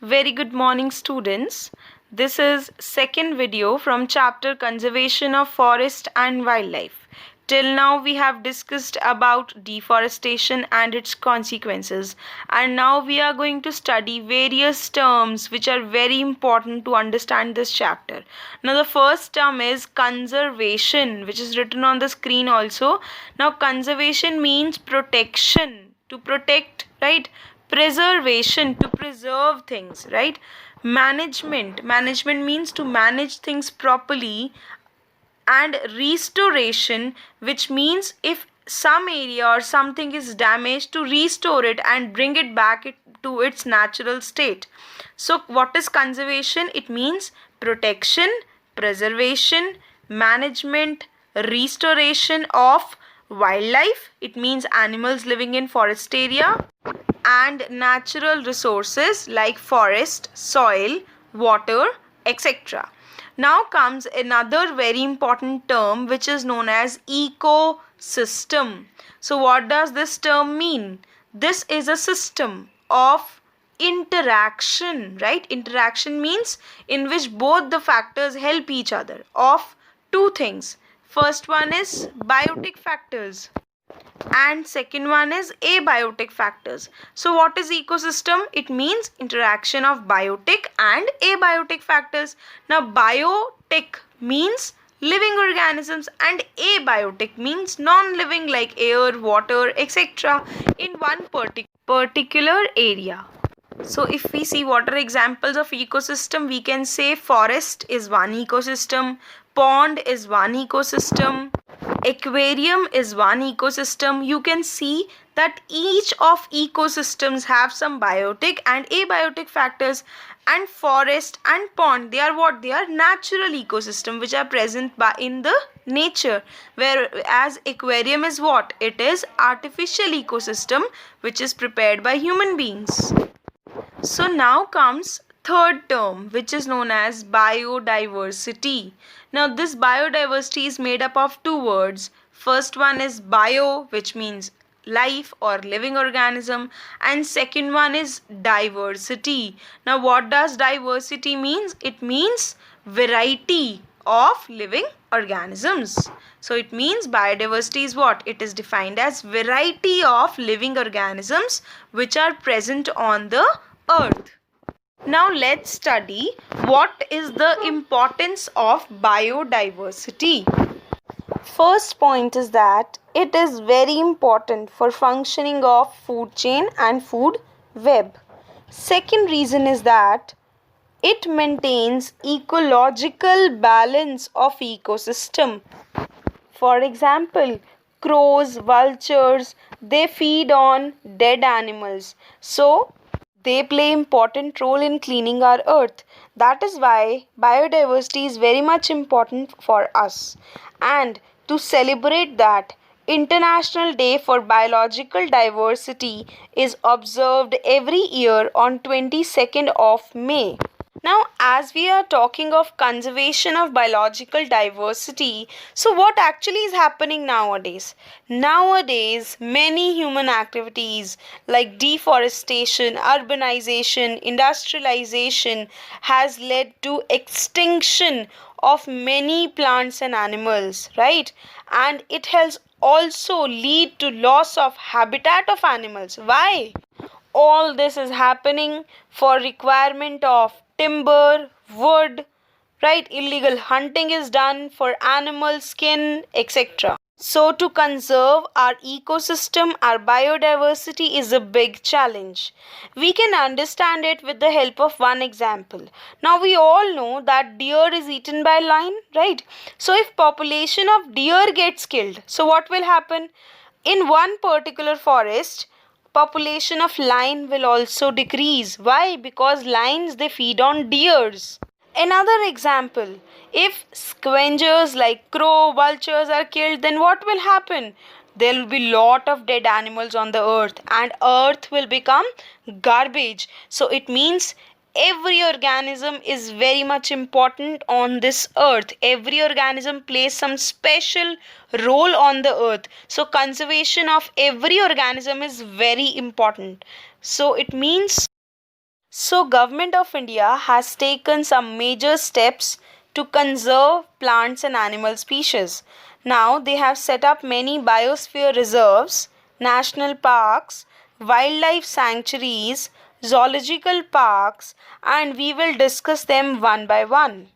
Very good morning, students. This is second video from chapter Conservation of Forest and Wildlife. Till now we have discussed about deforestation and its consequences, and now we are going to study various terms which are very important to understand this chapter. Now the first term is conservation, which is written on the screen also. Now conservation means protection, to protect, right? Preservation, to preserve things, right? Management means to manage things properly, and restoration, which means if some area or something is damaged, to restore it and bring it back to its natural state. So what is conservation? It means protection, preservation, management, restoration of wildlife. It means animals living in forest area, and natural resources like forest, soil, water, etc. Now comes another very important term which is known as ecosystem. So what does this term mean? This is a system of interaction, right? Interaction means in which both the factors help each other, of two things. First one is biotic factors and second one is abiotic factors. So what is ecosystem? It means interaction of biotic and abiotic factors. Now biotic means living organisms and abiotic means non-living like air, water, etc. in one particular area. So if we see what are examples of ecosystem, we can say forest is one ecosystem, pond is one ecosystem, aquarium is one ecosystem. You can see that each of ecosystems have some biotic and abiotic factors, and forest and pond, they are what? They are natural ecosystem which are present in the nature, whereas aquarium is what? It is artificial ecosystem which is prepared by human beings. So now comes third term which is known as biodiversity. Now this biodiversity is made up of two words. First one is bio, which means life or living organism, and second one is diversity. Now what does diversity means? It means variety of living organisms. So it means biodiversity is what? It is defined as variety of living organisms which are present on the earth. Now let's study what is the importance of biodiversity. First point is that it is very important for functioning of food chain and food web. Second reason is that it maintains ecological balance of ecosystem. For example, crows, vultures, they feed on dead animals. So they play important role in cleaning our earth. That is why biodiversity is very much important for us. And to celebrate that, International Day for Biological Diversity is observed every year on 22nd of May. Now, as we are talking of conservation of biological diversity, so what actually is happening nowadays? Nowadays, many human activities like deforestation, urbanization, industrialization has led to extinction of many plants and animals, right? And it has also lead to loss of habitat of animals. Why? All this is happening for requirement of timber, wood, right? Illegal hunting is done for animal skin, etc. So to conserve our ecosystem, our biodiversity is a big challenge. We can understand it with the help of one example. Now we all know that deer is eaten by lion, right? So if population of deer gets killed, so what will happen? In one particular forest, population of lion will also decrease. Why? Because lions, they feed on deers. Another example, if scavengers like crow, vultures are killed, then what will happen? There will be lot of dead animals on the earth and earth will become garbage. So it means every organism is very much important on this earth. Every organism plays some special role on the earth. So conservation of every organism is very important. So it means So Government of India has taken some major steps to conserve plants and animal species. Now they have set up many biosphere reserves, national parks, wildlife sanctuaries, zoological parks, and we will discuss them one by one.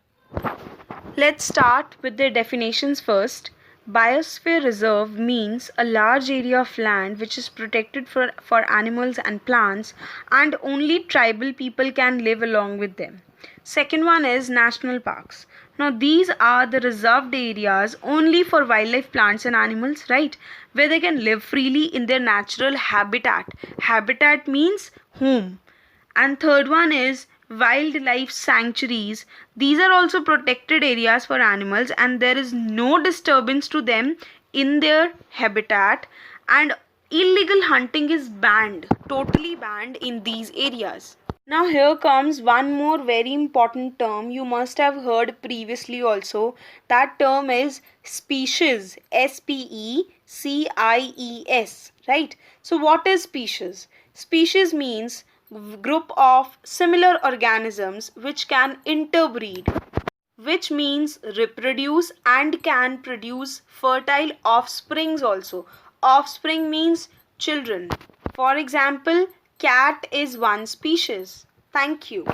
Let's start with their definitions first. Biosphere reserve means a large area of land which is protected for animals and plants, and only tribal people can live along with them. Second one is national parks. Now these are the reserved areas only for wildlife, plants and animals, right? Where they can live freely in their natural habitat. Habitat means home. And third one is wildlife sanctuaries. These are also protected areas for animals and there is no disturbance to them in their habitat, and illegal hunting is banned, totally banned in these areas. Now here comes one more very important term you must have heard previously also. That term is species. SPECIES, right? So what is species? Species means group of similar organisms which can interbreed, which means reproduce and can produce fertile offsprings also. Offspring means children. For example, cat is one species. Thank you.